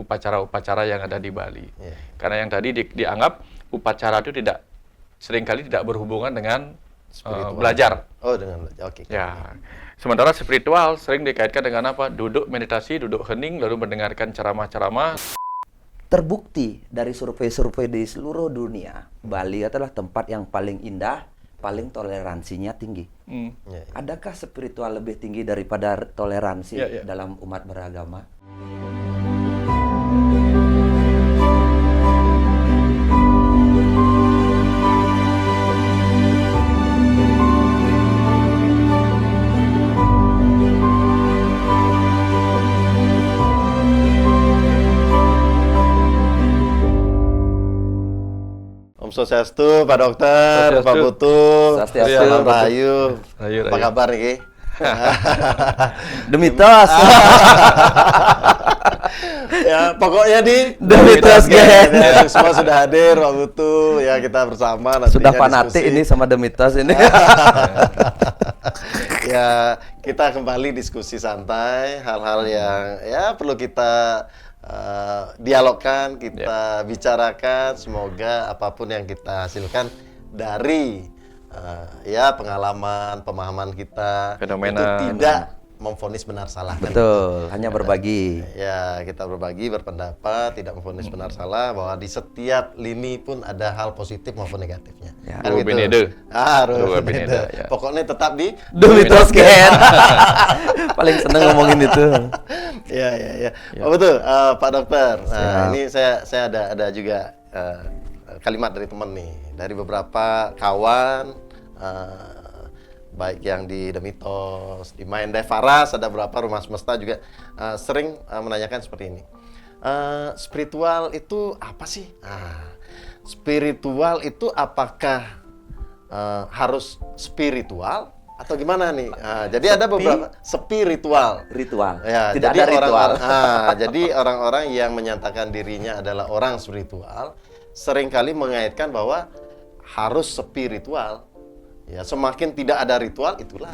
upacara-upacara yang ada di Bali. Ya. Karena yang tadi dianggap upacara itu seringkali tidak berhubungan dengan belajar. Oh, dengan belajar. Oke. Ya. Sementara spiritual sering dikaitkan dengan apa? Duduk meditasi, duduk hening, lalu mendengarkan ceramah-ceramah. Terbukti dari survei-survei di seluruh dunia, Bali adalah tempat yang paling indah, paling toleransinya tinggi. Ya, ya. Adakah spiritual lebih tinggi daripada toleransi Ya, ya. dalam umat beragama? Om Swastiastu, Pak Dokter, Swastiastu. Pak Putu, Swastiastu. Salam Rahayu. Rahayu, Apa Rahayu. kabar nih? Demi tos. Ya, pokoknya di Demi tos, Gen. Ya, semua sudah hadir, Pak Putu. Ya, kita bersama nantinya Sudah fanatik diskusi. ini sama Demi tos ini. Ya, kita kembali diskusi santai, hal-hal yang ya perlu kita dialogkan, kita bicarakan. Semoga apapun yang kita hasilkan dari ya pengalaman, pemahaman kita Fenomena. itu tidak memvonis benar salah. kan? Betul, hanya berbagi. Ya, kita berbagi, berpendapat, tidak memvonis benar salah, bahwa di setiap lini pun ada hal positif maupun negatifnya. Ya. Kan Ruh gitu. Benede. Ruh Ruh Benede, Benede. ya. Pokoknya tetap di Demi tos, Gen. Paling seneng ngomongin itu. ya, ya, ya. Oh, betul, Pak Dokter. Nah, Siap. ini saya ada juga kalimat dari teman nih, dari beberapa kawan, baik yang di The Mitos, di Mind Faras, ada beberapa rumah semesta juga sering menanyakan seperti ini. Spiritual itu apa sih? Spiritual itu apakah harus spiritual atau gimana nih? Jadi ada beberapa spiritual. Ritual. Ya, Tidak jadi ada ritual. jadi orang-orang yang menyatakan dirinya adalah orang spiritual seringkali mengaitkan bahwa harus spiritual. Ya, semakin tidak ada ritual itulah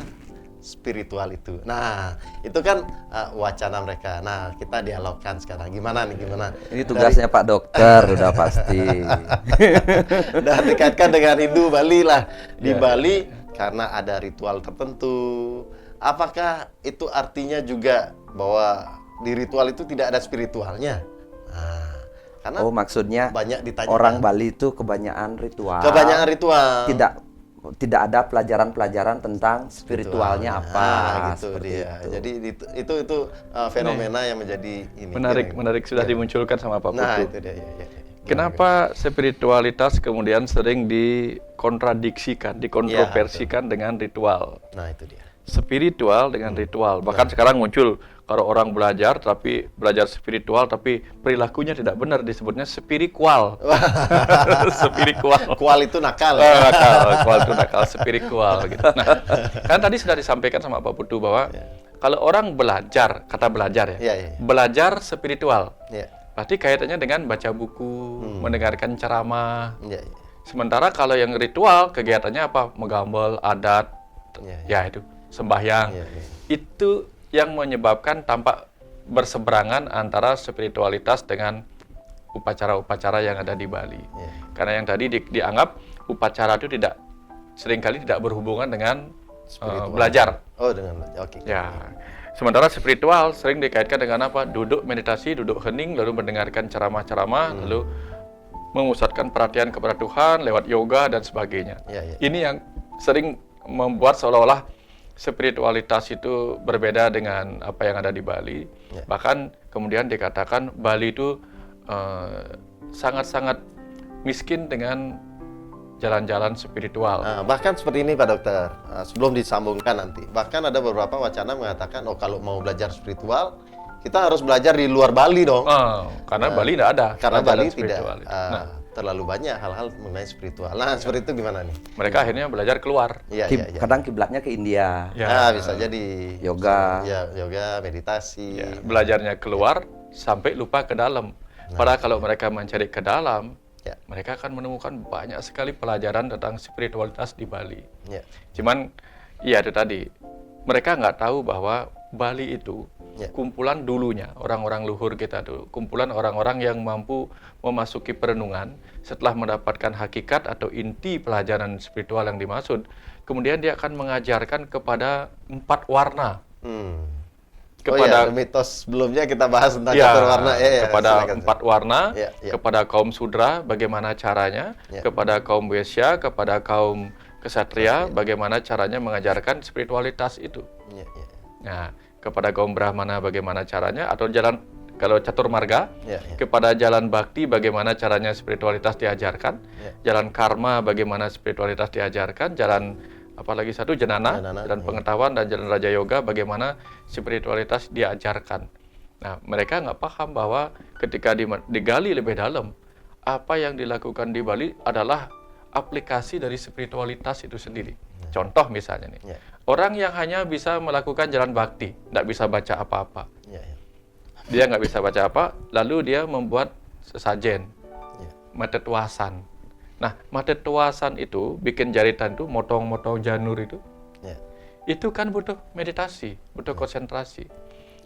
spiritual itu. Nah, itu kan wacana mereka. Nah, kita dialogkan sekarang. Gimana nih, gimana? Ini tugasnya Pak Dokter, udah pasti. Dan dikaitkan dengan Hindu Bali lah. Di Ya, Bali karena ada ritual tertentu. Apakah itu artinya juga bahwa di ritual itu tidak ada spiritualnya? Nah, karena Oh, maksudnya banyak ditanya orang Bali itu kebanyakan ritual. kebanyakan ritual. Tidak ada pelajaran-pelajaran tentang spiritualnya apa. Gitu seperti dia. itu. Jadi itu fenomena yang menjadi ini. Menarik sudah dimunculkan sama Pak Nah, Putu. itu dia. Ya. Kenapa spiritualitas kemudian sering dikontradiksikan, dikontroversikan dengan ritual? Nah, itu dia. Spiritual dengan ritual. Bahkan sekarang muncul kalau orang belajar spiritual tapi perilakunya tidak benar, disebutnya spiritual. Spiritual. Kual itu nakal. Kual itu nakal, spiritual gitu. Nah, kan tadi sudah disampaikan sama Pak Putu bahwa kalau orang belajar, kata belajar Iya, iya. belajar spiritual. Ya. Berarti kaitannya dengan baca buku, mendengarkan ceramah. Ya, Sementara kalau yang ritual, kegiatannya apa? Menggambel, adat, ya. ya itu, sembahyang. Iya, iya. Itu yang menyebabkan tampak berseberangan antara spiritualitas dengan upacara-upacara yang ada di Bali. Iya. Karena yang tadi dianggap upacara itu seringkali tidak berhubungan dengan belajar. Oh, dengan belajar. Oke. Ya. Sementara spiritual sering dikaitkan dengan apa? Duduk meditasi, duduk hening, lalu mendengarkan ceramah-ceramah, lalu memusatkan perhatian kepada Tuhan lewat yoga dan sebagainya. Ya, ya. Ini yang sering membuat seolah-olah spiritualitas itu berbeda dengan apa yang ada di Bali. Ya. Bahkan kemudian dikatakan Bali itu sangat-sangat miskin dengan jalan-jalan spiritual. Bahkan seperti ini Pak Dokter, sebelum disambungkan nanti. Bahkan ada beberapa wacana mengatakan, oh kalau mau belajar spiritual, kita harus belajar di luar Bali dong. Karena Bali tidak ada. Karena pelajaran Bali tidak spiritual itu. terlalu banyak hal-hal mengenai spiritual. Nah, seperti itu gimana nih? Mereka akhirnya belajar keluar. Iya, Kib- iya, iya. Kadang kiblatnya ke India. Ya. Bisa jadi Yoga. Ya, yoga, meditasi. Ya, belajarnya keluar sampai lupa ke dalam. Padahal kalau mereka mencari ke dalam, Ya. mereka akan menemukan banyak sekali pelajaran tentang spiritualitas di Bali. Ya. Cuman, ya itu tadi, mereka nggak tahu bahwa Bali itu Ya. kumpulan dulunya, orang-orang luhur kita dulu, kumpulan orang-orang yang mampu memasuki perenungan setelah mendapatkan hakikat atau inti pelajaran spiritual yang dimaksud. Kemudian dia akan mengajarkan kepada 4 warna. Kepada mitos sebelumnya kita bahas tentang Ya, catur warna. kepada silakan. 4 warna, Ya. kepada kaum Sudra bagaimana caranya, Ya. kepada kaum Wesya, kepada kaum Kesatria bagaimana caranya mengajarkan spiritualitas itu. Ya, ya. Nah, kepada kaum Brahmana bagaimana caranya, atau jalan kalau catur marga, Ya, ya. kepada jalan bakti bagaimana caranya spiritualitas diajarkan, Ya. jalan karma bagaimana spiritualitas diajarkan, jalan apalagi satu jenana, Jenana, jalan ya. pengetahuan, dan jalan raja yoga bagaimana spiritualitas diajarkan. Nah, mereka nggak paham bahwa ketika digali lebih dalam, apa yang dilakukan di Bali adalah aplikasi dari spiritualitas itu sendiri. Contoh misalnya nih, Ya. orang yang hanya bisa melakukan jalan bakti, nggak bisa baca apa-apa. Ya, ya. Dia nggak bisa baca apa, lalu dia membuat sesajen, Ya. matetuasan. Nah, matetuasan itu, bikin jaritan itu, motong-motong janur Ya. itu kan butuh meditasi, butuh konsentrasi.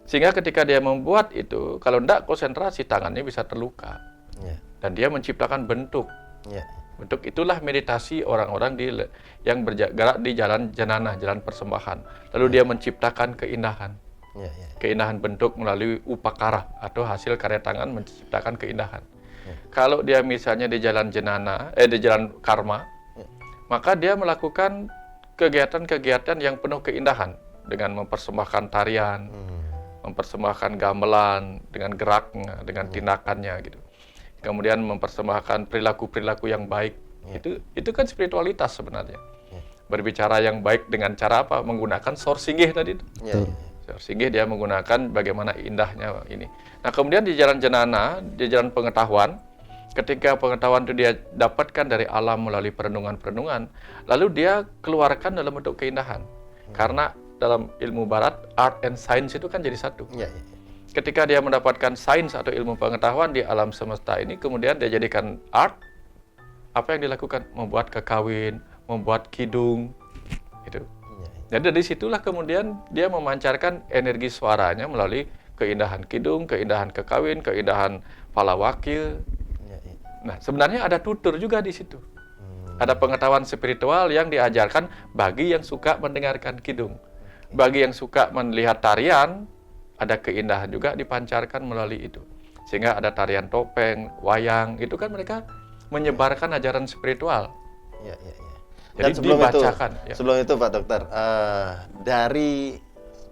Sehingga ketika dia membuat itu, kalau nggak konsentrasi, tangannya bisa terluka. Ya. Dan dia menciptakan bentuk. Ya. Bentuk itulah meditasi orang-orang yang bergerak di jalan janana, jalan persembahan. Lalu dia menciptakan keindahan. Ya, ya. Keindahan bentuk melalui upakara atau hasil karya tangan menciptakan keindahan. Kalau dia misalnya di jalan jenana, di jalan karma, maka dia melakukan kegiatan-kegiatan yang penuh keindahan dengan mempersembahkan tarian, mempersembahkan gamelan dengan geraknya, dengan tindakannya gitu. Kemudian mempersembahkan perilaku-perilaku yang baik. Itu kan spiritualitas sebenarnya. Berbicara yang baik dengan cara apa? Menggunakan sorsinggih tadi itu. Ya, ya. Sorsinggih dia menggunakan bagaimana indahnya ini. Nah, kemudian di jalan jenana, di jalan pengetahuan, ketika pengetahuan itu dia dapatkan dari alam melalui perenungan-perenungan, lalu dia keluarkan dalam bentuk keindahan. Karena dalam ilmu barat, art and science itu kan jadi satu. Ya, ya. Ketika dia mendapatkan sains atau ilmu pengetahuan di alam semesta ini, kemudian dia jadikan art, apa yang dilakukan? Membuat kekawin, membuat kidung, gitu. Jadi dari situlah kemudian dia memancarkan energi suaranya melalui keindahan kidung, keindahan kekawin, keindahan palawakil. Ya, ya. Nah, sebenarnya ada tutur juga di situ. Ada pengetahuan spiritual yang diajarkan bagi yang suka mendengarkan kidung. Bagi yang suka melihat tarian, ada keindahan juga dipancarkan melalui itu. Sehingga ada tarian topeng, wayang, itu kan mereka menyebarkan ajaran spiritual. Ya, ya, ya. Jadi Dan dibacakan, ya. sebelum itu Pak Dokter, dari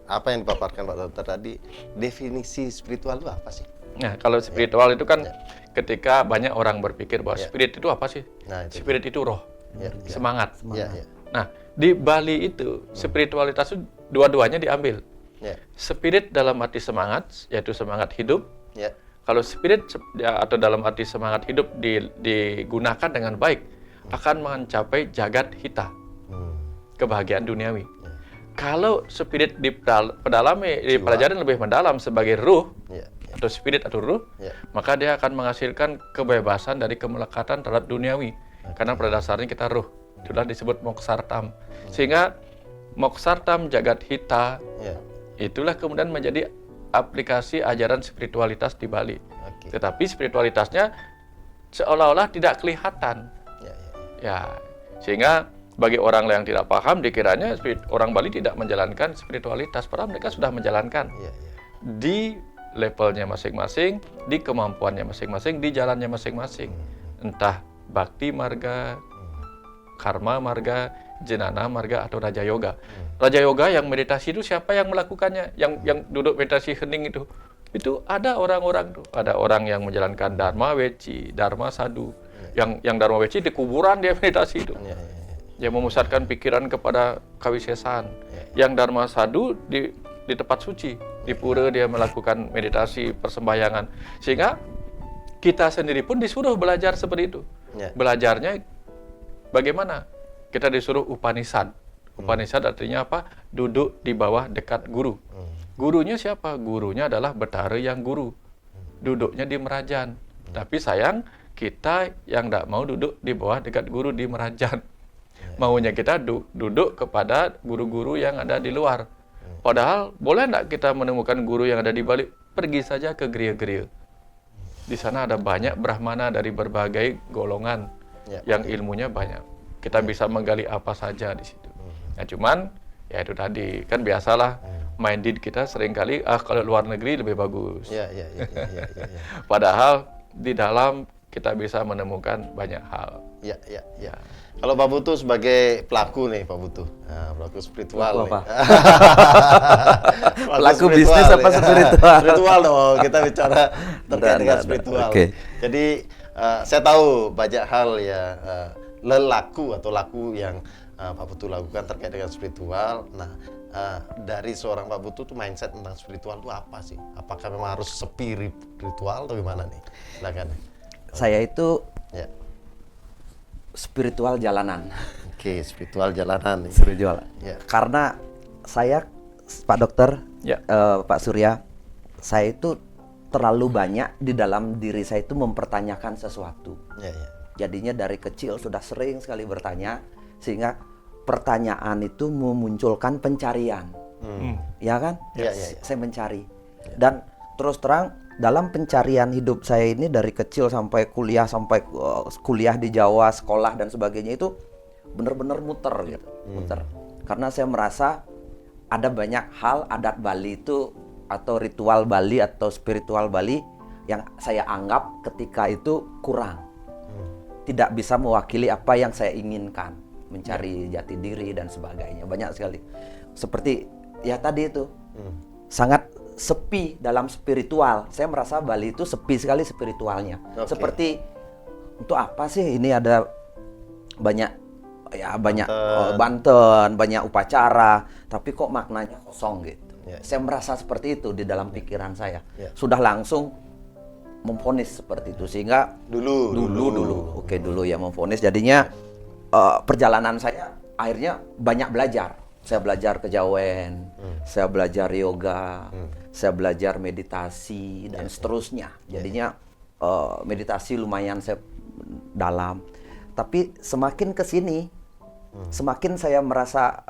apa yang dipaparkan Pak Dokter tadi, definisi spiritual itu apa sih? Nah, kalau spiritual itu kan Ya. ketika banyak orang berpikir bahwa Ya. spirit itu apa sih? Nah, itu. Spirit itu roh, Ya, ya. semangat. Ya, ya. Nah, di Bali itu spiritualitas itu dua-duanya diambil. Ya, Spirit dalam arti semangat, yaitu semangat hidup. ya. Kalau spirit atau dalam arti semangat hidup digunakan dengan baik, akan mencapai jagat hita, kebahagiaan duniawi. Kalau spirit dipelajari lebih mendalam sebagai ruh, Ya, ya. atau spirit atau ruh, Ya. maka dia akan menghasilkan kebebasan dari kemelekatan terhadap duniawi. Karena pada dasarnya kita ruh, itulah disebut moksartam. Sehingga moksartam jagat hita, Ya. itulah kemudian menjadi aplikasi ajaran spiritualitas di Bali. Oke. Tetapi spiritualitasnya seolah-olah tidak kelihatan. Ya, ya. Ya, sehingga bagi orang yang tidak paham dikiranya orang Bali tidak menjalankan spiritualitas, padahal mereka sudah menjalankan Ya, ya. di levelnya masing-masing, di kemampuannya masing-masing, di jalannya masing-masing. Entah bakti marga, karma marga, jenana marga, atau raja yoga. Raja yoga yang meditasi itu siapa yang melakukannya? Yang duduk meditasi hening itu? Itu ada orang-orang tuh. Ada orang yang menjalankan dharma weci, dharma sadu. Yang dharma weci di kuburan dia meditasi itu. Ya, ya. Dia memusatkan pikiran kepada kawisesan. Yang dharma sadu di tempat suci, di pura dia melakukan meditasi persembahyangan. Sehingga kita sendiri pun disuruh belajar seperti itu. Ya. Belajarnya bagaimana? Kita disuruh Upanishad. Upanishad artinya apa? Duduk di bawah dekat guru. Gurunya siapa? Gurunya adalah Betara yang guru. Duduknya di Merajan. Tapi sayang, kita yang tidak mau duduk di bawah dekat guru di Merajan. Maunya kita duduk kepada guru-guru yang ada di luar. Padahal boleh nggak kita menemukan guru yang ada di Bali? Pergi saja ke geria-geria. Di sana ada banyak brahmana dari berbagai golongan yang ilmunya banyak. Kita bisa menggali apa saja di situ. Nah, cuman ya itu tadi kan biasalah minded kita seringkali kalau luar negeri lebih bagus. Ya. Padahal di dalam kita bisa menemukan banyak hal. Ya. Kalau Pak Putu sebagai pelaku nih, Pak Putu. Nah, pelaku spiritual Pelaku nih. apa? Pelaku bisnis apa spiritual? Spiritual dong, kita bicara terkait dengan spiritual. Oke. Jadi saya tahu banyak hal ya lelaku atau laku yang Pak Putu lakukan terkait dengan spiritual. Nah, dari seorang Pak Putu tuh mindset tentang spiritual itu apa sih? Apakah memang harus spiritual atau gimana nih? Silakan. Saya itu Ya. spiritual jalanan. Oke, spiritual jalanan nih. Spiritual. Ya. Karena saya, Pak Dokter, Ya. Pak Surya, saya itu terlalu banyak di dalam diri saya itu mempertanyakan sesuatu. Ya. Jadinya dari kecil sudah sering sekali bertanya, sehingga pertanyaan itu memunculkan pencarian. Ya kan? Ya. Saya mencari. Dan terus terang dalam pencarian hidup saya ini dari kecil sampai kuliah di Jawa, sekolah dan sebagainya itu benar-benar muter gitu, muter. Karena saya merasa ada banyak hal adat Bali itu atau ritual Bali atau spiritual Bali yang saya anggap ketika itu kurang. Tidak bisa mewakili apa yang saya inginkan, mencari jati diri dan sebagainya. Banyak sekali. Seperti ya tadi itu. Sangat sepi dalam spiritual. Saya merasa Bali itu sepi sekali spiritualnya. Seperti untuk apa sih ini ada banyak Banten, banyak upacara, tapi kok maknanya kosong gitu. Saya merasa seperti itu di dalam pikiran saya. Sudah langsung memvonis seperti itu, sehingga dulu ya memvonis. Jadinya perjalanan saya akhirnya banyak belajar. Saya belajar kejawen, saya belajar yoga, saya belajar meditasi dan seterusnya. Jadinya meditasi lumayan saya dalam. Tapi semakin ke sini, semakin saya merasa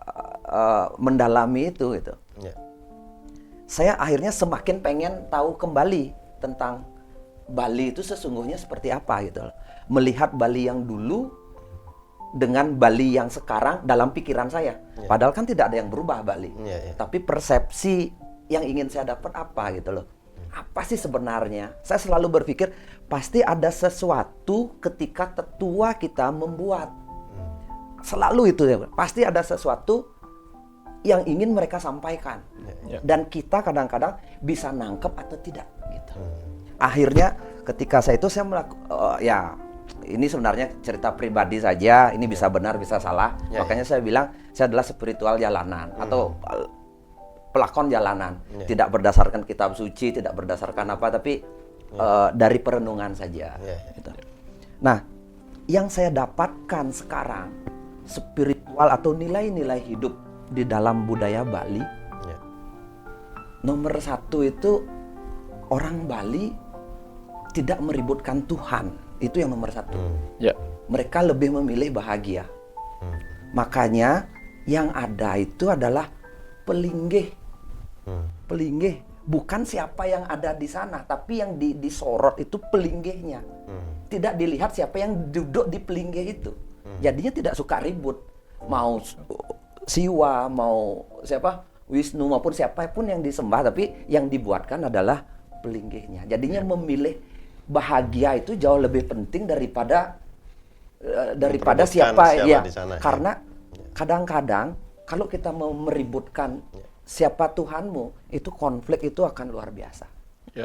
mendalami itu gitu. Saya akhirnya semakin pengen tahu kembali tentang Bali itu sesungguhnya seperti apa gitu. Melihat Bali yang dulu dengan Bali yang sekarang dalam pikiran saya. Padahal kan tidak ada yang berubah Bali. Tapi persepsi yang ingin saya dapat apa gitu loh. Apa sih sebenarnya? Saya selalu berpikir pasti ada sesuatu ketika tetua kita membuat. Selalu itu ya. Pasti ada sesuatu yang ingin mereka sampaikan. Dan kita kadang-kadang bisa nangkep atau tidak gitu. Akhirnya ketika saya itu saya ini sebenarnya cerita pribadi saja, ini bisa benar bisa salah. Makanya saya bilang saya adalah spiritual jalanan atau pelakon jalanan. Tidak berdasarkan kitab suci, tidak berdasarkan apa, tapi dari perenungan saja. Gitu. Nah, yang saya dapatkan sekarang spiritual atau nilai-nilai hidup di dalam budaya Bali. Nomor satu itu orang Bali tidak meributkan Tuhan. Itu yang nomor satu. Mereka lebih memilih bahagia. Makanya yang ada itu adalah pelinggih. Pelinggih. Bukan siapa yang ada di sana, tapi yang disorot itu pelinggihnya. Tidak dilihat siapa yang duduk di pelinggih itu. Jadinya tidak suka ribut. Mau Siwa, mau siapa? Wisnu maupun siapapun yang disembah, tapi yang dibuatkan adalah pelinggihnya. Jadinya memilih bahagia itu jauh lebih penting daripada siapa ya. Karena kadang-kadang kalau kita mau meributkan siapa Tuhanmu, itu konflik itu akan luar biasa.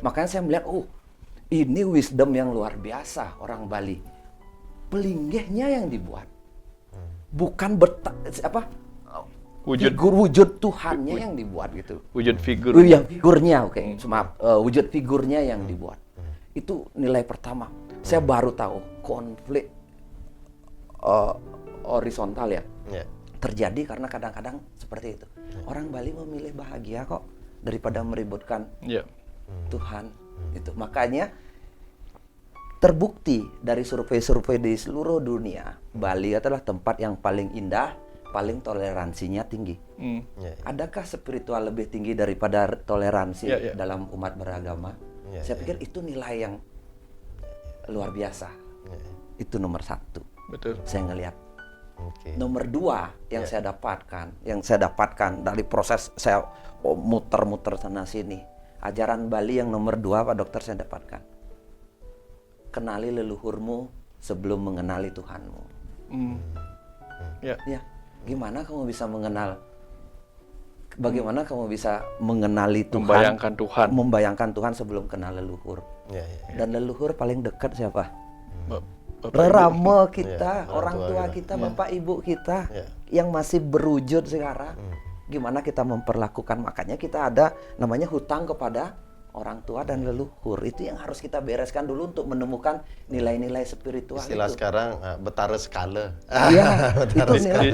Makanya saya melihat, ini wisdom yang luar biasa orang Bali. Pelinggihnya yang dibuat, bukan wujud Tuhannya yang dibuat gitu. Wujud figur. Figurnya, wujud figurnya yang dibuat. Itu nilai pertama. Saya baru tahu konflik horizontal ya. Terjadi karena kadang-kadang seperti itu. Orang Bali memilih bahagia kok daripada meributkan Tuhan. Itu makanya terbukti dari survei-survei di seluruh dunia, Bali adalah tempat yang paling indah, paling toleransinya tinggi. Ya, Adakah spiritual lebih tinggi daripada toleransi Ya, ya. dalam umat beragama? Ya, Saya pikir itu nilai yang luar biasa. Itu nomor satu. Betul. Saya ngelihat. Oke. Nomor dua yang saya dapatkan dari proses saya muter-muter sana sini, ajaran Bali yang nomor dua, Pak Dokter, saya dapatkan. Kenali leluhurmu sebelum mengenali Tuhanmu. Ya. Ya, gimana kamu bisa mengenal? Bagaimana kamu bisa mengenali Tuhan? Membayangkan Tuhan. Membayangkan Tuhan sebelum kenal leluhur. Ya, ya. Dan leluhur paling dekat siapa? Bapak, Rerama kita, Ya, orang tua kita. kita, bapak ibu kita Ya. yang masih berwujud sekarang. Gimana kita memperlakukan, makanya kita ada namanya hutang kepada orang tua dan leluhur. Itu yang harus kita bereskan dulu untuk menemukan nilai-nilai spiritual Istilah itu. sekarang betara skala. Iya, itu nilai.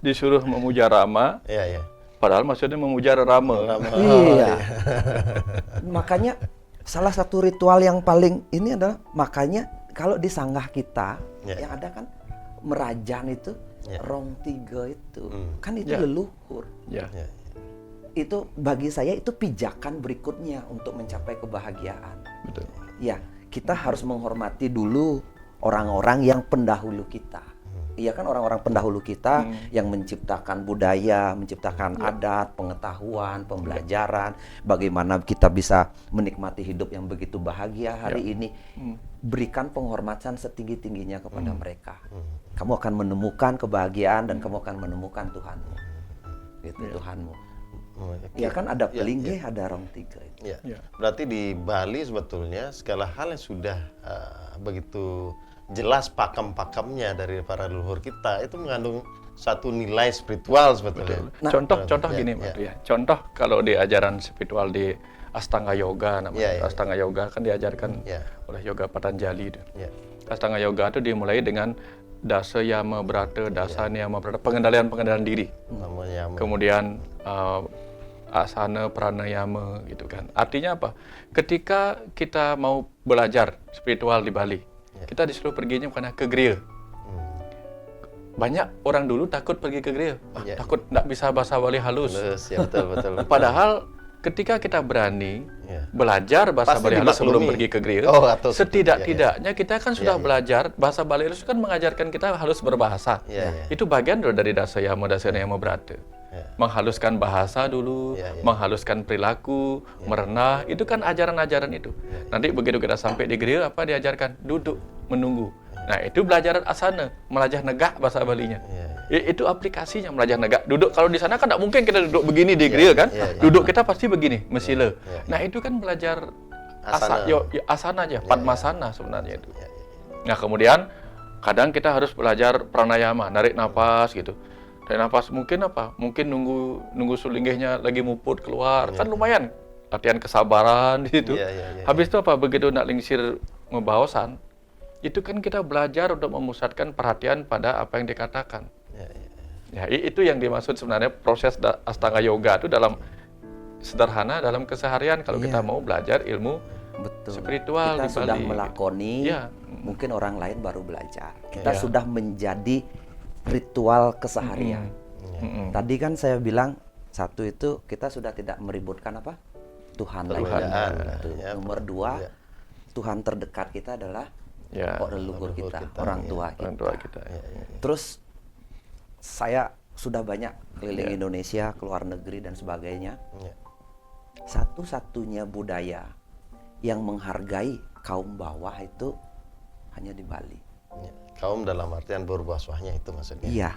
Disuruh memuja Rama, Ya, ya. padahal maksudnya memuja Rama. Iya. Makanya salah satu ritual yang paling ini adalah, makanya kalau di sanggah kita Ya. yang ada kan merajan itu, Ya. rong tiga itu, kan itu Ya. leluhur. Ya. Ya. Itu bagi saya itu pijakan berikutnya untuk mencapai kebahagiaan. Betul. Ya, kita harus menghormati dulu orang-orang yang pendahulu kita. Iya kan, orang-orang pendahulu kita yang menciptakan budaya, menciptakan adat, pengetahuan, pembelajaran, bagaimana kita bisa menikmati hidup yang begitu bahagia hari ini. Berikan penghormatan setinggi-tingginya kepada mereka. Kamu akan menemukan kebahagiaan dan kamu akan menemukan Tuhanmu. Gitu, Tuhanmu. Iya kan, ada pelinggih, ada rong tiga itu. Ya. Ya. Berarti di Bali sebetulnya segala hal yang sudah begitu jelas pakem-pakemnya dari para leluhur kita itu mengandung satu nilai spiritual sebetulnya. Nah, Contoh ya, gini, ya. Pak. Ya. Contoh kalau di ajaran spiritual di Astanga Yoga namanya. Ya, ya. Astanga Yoga kan diajarkan Ya. oleh Yoga Patanjali itu. Ya. Astanga Yoga itu dimulai dengan dasa yama brata, dasa niyama brata, pengendalian diri. Namanya Kemudian asana pranayama gitu kan. Artinya apa? Ketika kita mau belajar spiritual di Bali, kita disuruh perginya bukan ke gereja. Banyak orang dulu takut pergi ke gereja. Ya. Takut nggak bisa bahasa Bali halus. Terus, ya betul betul. Padahal ketika kita berani Ya. belajar bahasa Pasti Bali halus sebelum dimaklumi. pergi ke gereja, Oh, atau setidak-tidaknya kita kan sudah Ya, ya. belajar bahasa Bali halus kan mengajarkan kita halus berbahasa. Ya, ya. Itu bagian dari dasayama dasayama brata. Ya. Menghaluskan bahasa dulu, Ya, ya. menghaluskan perilaku, merenah, itu kan ajaran-ajaran itu. Nanti begitu kita sampai di gereja, apa diajarkan? Duduk, menunggu. Nah, itu belajar asana, melajah negak bahasa Balinya. Itu aplikasinya melajah negak. Duduk, kalau di sana kan tidak mungkin kita duduk begini di gereja kan? ya, ya. Duduk kita pasti begini, mesila. ya. Nah, itu kan belajar Asana. asana aja, padmasana sebenarnya itu. Ya, ya. Nah, kemudian kadang kita harus belajar pranayama, narik napas gitu. Tarik napas mungkin apa? Mungkin nunggu sulinggihnya lagi muput keluar. Kan lumayan latihan kesabaran di situ. Iya, iya, iya, Habis itu apa? Begitu nak lingsir ngebaosan, itu kan kita belajar untuk memusatkan perhatian pada apa yang dikatakan. Ya, ya. Ya, itu yang dimaksud sebenarnya proses Astanga Yoga itu dalam sederhana dalam keseharian kalau kita mau belajar ilmu Betul. spiritual Kita di sudah Bali. melakoni, Iya. mungkin orang lain baru belajar. Kita Iya. sudah menjadi ritual keseharian. Tadi kan saya bilang satu itu kita sudah tidak meributkan apa? Tuhan lagi. Perbedaan. Itu. Ya, Nomor dua, ya. Tuhan terdekat kita adalah Ya, leluhur kita, orang tua kita. orang tua kita. Terus saya sudah banyak keliling Indonesia, ke luar negeri dan sebagainya. Ya. Satu-satunya budaya yang menghargai kaum bawah itu hanya di Bali. Ya. Kaum dalam artian berbahasanya itu maksudnya. Iya.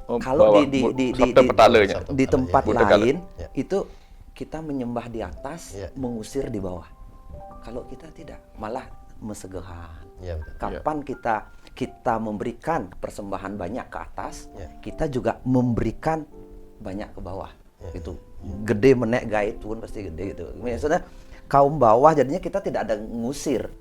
Oh, Kalau bawah, di sabda petalanya. di tempat Budaya. lain Ya. itu kita menyembah di atas, Ya. mengusir di bawah. Kalau kita tidak, malah mesegehan. Ya, betul. Kapan kita memberikan persembahan banyak ke atas, Ya. kita juga memberikan banyak ke bawah. Itu gede menek gaib pun pasti gede gitu. Maksudnya kaum bawah jadinya kita tidak ada ngusir.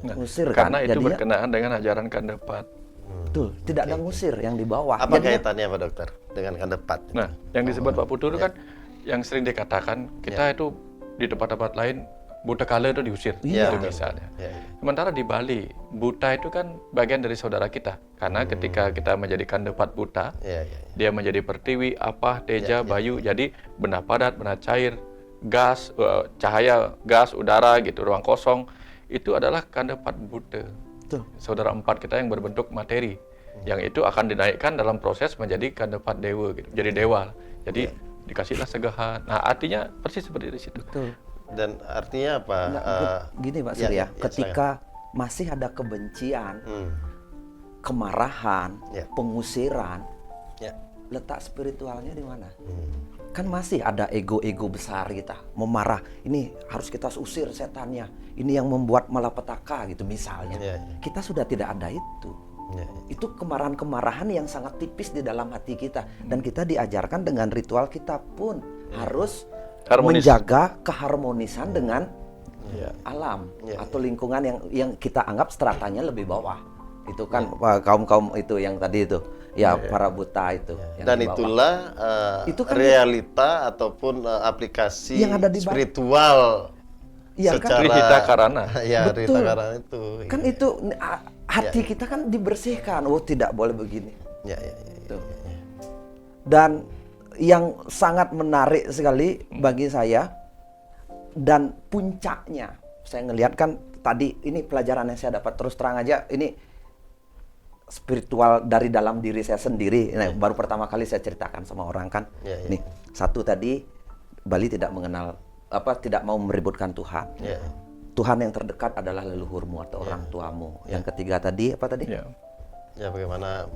Ngusir kan. Karena itu Jadinya berkenaan dengan ajaran kandapat. betul, tidak ada ngusir yang di bawah. Apa Jadinya- kaitannya Pak Dokter dengan kandepat? Nah, yang disebut Pak Putu itu kan yang sering dikatakan kita itu di tempat-tempat lain buta kala itu diusir, Iya, itu betul. misalnya. Ya, ya. Sementara di Bali, buta itu kan bagian dari saudara kita. Karena ketika kita menjadikan depat buta, Ya, ya, ya. dia menjadi pertiwi, apah, teja, bayu, jadi benda padat, benda cair, gas, cahaya, gas, udara gitu, ruang kosong, itu adalah kandepat buta. Betul. Saudara empat kita yang berbentuk materi, yang itu akan dinaikkan dalam proses menjadi kandepat dewa gitu, jadi dewa. Jadi dikasihlah segahan. Nah, artinya persis seperti di situ. Betul. Dan artinya apa? Gini Pak ya, Surya, ya, ketika masih ada kebencian, kemarahan, Ya. pengusiran, Ya. letak spiritualnya di mana? Kan masih ada ego-ego besar kita, memarah. Ini harus kita usir setannya. Ini yang membuat malapetaka gitu misalnya. Ya, ya. Kita sudah tidak ada itu. Ya, Itu kemarahan-kemarahan yang sangat tipis di dalam hati kita. Dan kita diajarkan dengan ritual kita pun harus Harmonis. menjaga keharmonisan dengan Ya. alam Ya, atau lingkungan yang kita anggap stratanya lebih bawah. Itu kan kaum-kaum itu yang tadi itu. Ya, para buta itu. yang Dan di bawah. itulah Itu kan realita ataupun aplikasi yang ada di bawah. spiritual Iya, kan? Rihita Karana. Ya, Betul. Rihita Karana itu. Kan Iya. itu hati kita kan dibersihkan. Oh, tidak boleh begini. Ya, ya, ya, ya. Tuh. Dan yang sangat menarik sekali bagi saya dan puncaknya saya ngelihat kan tadi ini pelajaran yang saya dapat terus terang aja ini spiritual dari dalam diri saya sendiri. Nah, baru pertama kali saya ceritakan sama orang kan. Ya, ya. Nih, satu tadi Bali tidak mengenal tidak mau meributkan Tuhan. Ya. Tuhan yang terdekat adalah leluhurmu atau orang tuamu. Yang ketiga tadi apa tadi? Ya. Ya, bagaimana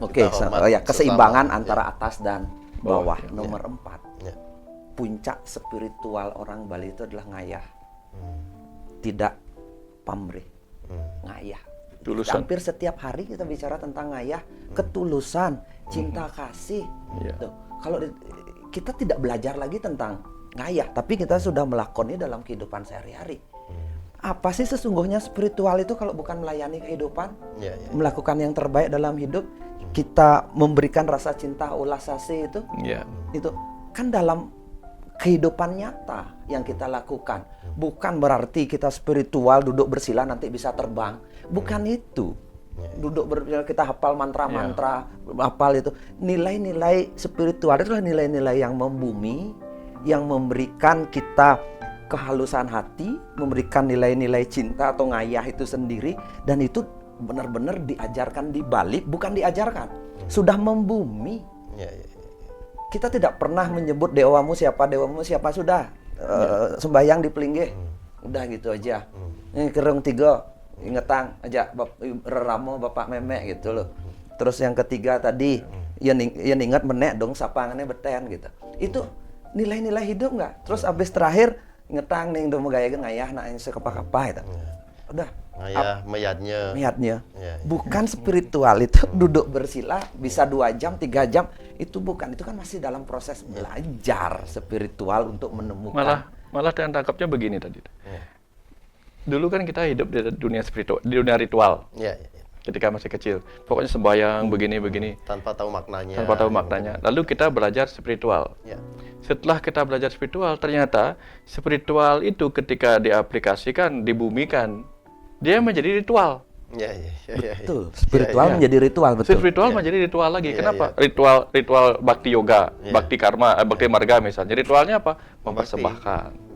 Oke, kita hormat keseimbangan sesama. antara atas dan bawah. Bawah, ya. Nomor 4. Ya. Puncak spiritual orang Bali itu adalah ngayah. Tidak pamrih. Ngayah. Tulusan. Hampir setiap hari kita bicara tentang ngayah, ketulusan, cinta kasih. Iya. Tuh. Kalau kita tidak belajar lagi tentang ngayah, tapi kita sudah melakukannya dalam kehidupan sehari-hari. Apa sih sesungguhnya spiritual itu kalau bukan melayani kehidupan? Ya, ya. Melakukan yang terbaik dalam hidup, kita memberikan rasa cinta ulas asih Ya. itu kan dalam kehidupan nyata yang kita lakukan. Bukan berarti kita spiritual duduk bersila nanti bisa terbang. Bukan itu. Duduk bersila kita hafal mantra-mantra, hafal itu. Nilai-nilai spiritual itu adalah nilai-nilai yang membumi, yang memberikan kita kehalusan hati, memberikan nilai-nilai cinta atau ngayah itu sendiri, dan itu benar-benar diajarkan di Bali, bukan diajarkan, sudah membumi. Ya, ya, ya. Kita tidak pernah menyebut dewamu siapa sudah sembahyang di pelinggih, udah gitu aja. Ini kerung 3, ingetang aja reramo bapak memek gitu loh. Terus yang ketiga tadi, ya ingat menek dong sapangannya beten gitu. Itu nilai-nilai hidup nggak? Terus abis terakhir ngetang nih udah mengayakan ngayah nak yang sekapa-kapa itu. Udah. Ngayah mayatnya. Niatnya. Ya, ya. Bukan spiritual itu duduk bersila bisa 2 jam, 3 jam itu bukan. Itu kan masih dalam proses belajar spiritual untuk menemukan. Malah dan tangkapnya begini tadi. Ya. Dulu kan kita hidup di dunia spiritual, di dunia ritual. Ya, ya, ya. Ketika masih kecil, pokoknya sembahyang begini. Tanpa tahu maknanya. Tanpa tahu maknanya. Lalu kita belajar spiritual. Ya. Setelah kita belajar spiritual, ternyata spiritual itu ketika diaplikasikan, dibumikan, dia menjadi ritual. Ya, ya, ya, ya. Betul. Spiritual Ya, ya. menjadi ritual, betul. Spiritual menjadi ritual lagi. Iya, Kenapa? iya. Ritual bakti yoga, Iya. bakti karma, bakti marga misalnya. Ritualnya apa? Mempersembahkan.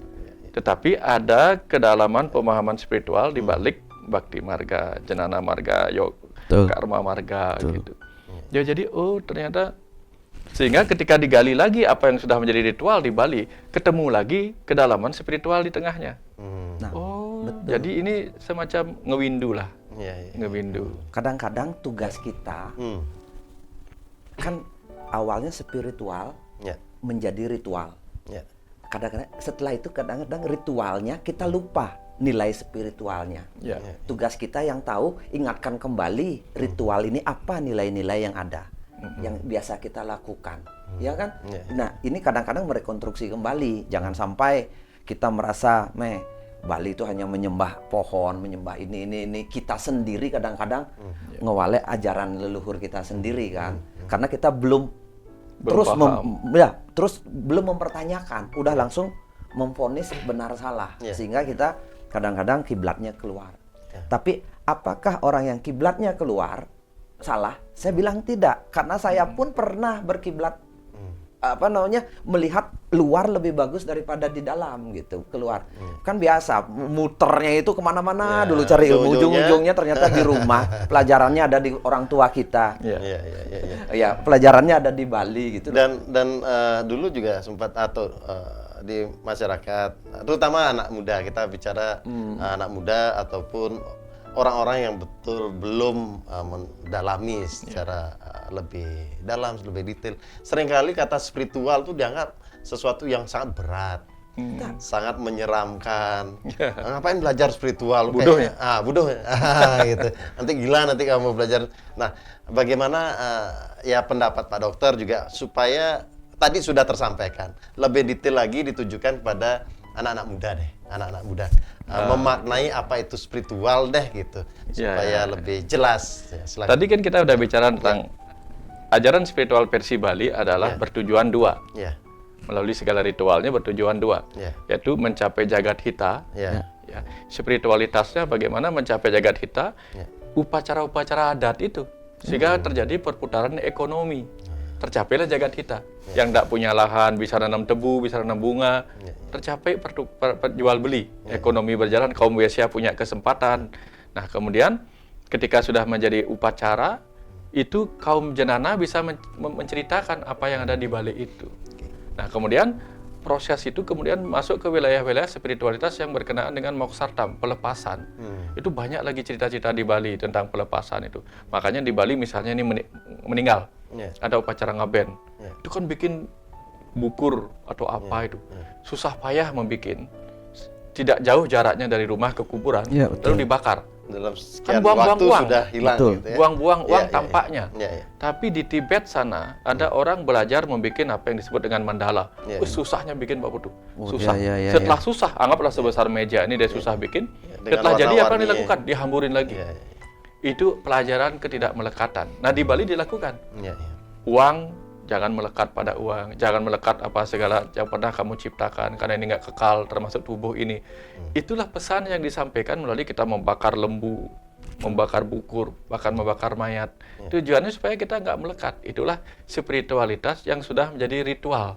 Tetapi ada kedalaman pemahaman spiritual di balik bakti marga, jenana marga, Betul. karma marga gitu. Ya jadi ternyata sehingga ketika digali lagi apa yang sudah menjadi ritual di Bali, ketemu lagi kedalaman spiritual di tengahnya. Nah, Jadi ini semacam ngewindu lah, Ya, ya. ngewindu. kadang-kadang tugas kita kan awalnya spiritual Ya. menjadi ritual. Ya. Kadang-kadang setelah itu kadang-kadang ritualnya kita lupa nilai spiritualnya. Ya. Tugas kita yang tahu ingatkan kembali ritual ini apa nilai-nilai yang ada yang biasa kita lakukan. Ya kan? Ya. Nah, ini kadang-kadang merekonstruksi kembali. Jangan sampai kita merasa Bali itu hanya menyembah pohon, menyembah ini. Kita sendiri kadang-kadang ngewale ajaran leluhur kita sendiri kan. Karena kita belum Belum terus paham. terus belum mempertanyakan, udah langsung memvonis benar salah, Ya. sehingga kita kadang-kadang kiblatnya keluar. Tapi apakah orang yang kiblatnya keluar salah? Saya bilang tidak, karena saya pun pernah berkiblat melihat luar lebih bagus daripada di dalam gitu, keluar. Kan biasa muternya itu kemana-mana dulu cari ilmu, ujung-ujungnya ternyata di rumah, pelajarannya ada di orang tua kita. Ya, pelajarannya ada di Bali gitu. Dan dulu juga sempat di masyarakat, terutama anak muda, kita bicara anak muda ataupun orang-orang yang betul belum mendalami secara lebih dalam, lebih detail. Seringkali kata spiritual itu dianggap sesuatu yang sangat berat, sangat menyeramkan. Ngapain belajar spiritual? Bodoh ya? Bodoh ya? Gitu. Nanti gila nanti kamu belajar. Nah, bagaimana ya pendapat Pak Dokter juga supaya tadi sudah tersampaikan, lebih detail lagi ditujukan kepada anak-anak muda deh, anak-anak muda memaknai apa itu spiritual deh gitu, supaya lebih jelas. Ya, silakan. Tadi kan kita udah bicara tentang ajaran spiritual versi Bali adalah bertujuan dua. Ya. Melalui segala ritualnya bertujuan dua, yaitu mencapai jagat hita. Ya. Spiritualitasnya bagaimana mencapai jagat hita, upacara-upacara adat itu, sehingga terjadi perputaran ekonomi. Tercapailah jagat hita. Yang tidak punya lahan bisa nanam tebu, bisa nanam bunga, tercapai jual beli, ekonomi berjalan, kaum Wesya punya kesempatan. Nah, kemudian ketika sudah menjadi upacara, itu kaum jenana bisa menceritakan apa yang ada di balik itu. Nah, kemudian proses itu kemudian masuk ke wilayah-wilayah spiritualitas yang berkenaan dengan moksartam, pelepasan. Itu banyak lagi cerita-cerita di Bali tentang pelepasan itu. Makanya di Bali misalnya ini meninggal, ada upacara ngaben. Itu kan bikin bukur atau apa itu. Susah payah membikin. Tidak jauh jaraknya dari rumah ke kuburan, lalu dibakar. Dalam sekian buang-buang waktu uang. sudah hilang gitu ya. Buang-buang uang tampaknya. Ya. Tapi di Tibet sana ada orang belajar membuat apa yang disebut dengan mandala. Susahnya bikin Pak Putu. Susah. Setelah susah, anggaplah sebesar meja ini dia susah bikin. Setelah jadi apa yang dilakukan? Dihamburin lagi. Itu pelajaran ketidakmelekatan. Nah, di Bali dilakukan. Uang jangan melekat pada uang, jangan melekat apa segala yang pernah kamu ciptakan, karena ini nggak kekal, termasuk tubuh ini. Itulah pesan yang disampaikan melalui kita membakar lembu, membakar bukur, bahkan membakar mayat. Tujuannya supaya kita nggak melekat. Itulah spiritualitas yang sudah menjadi ritual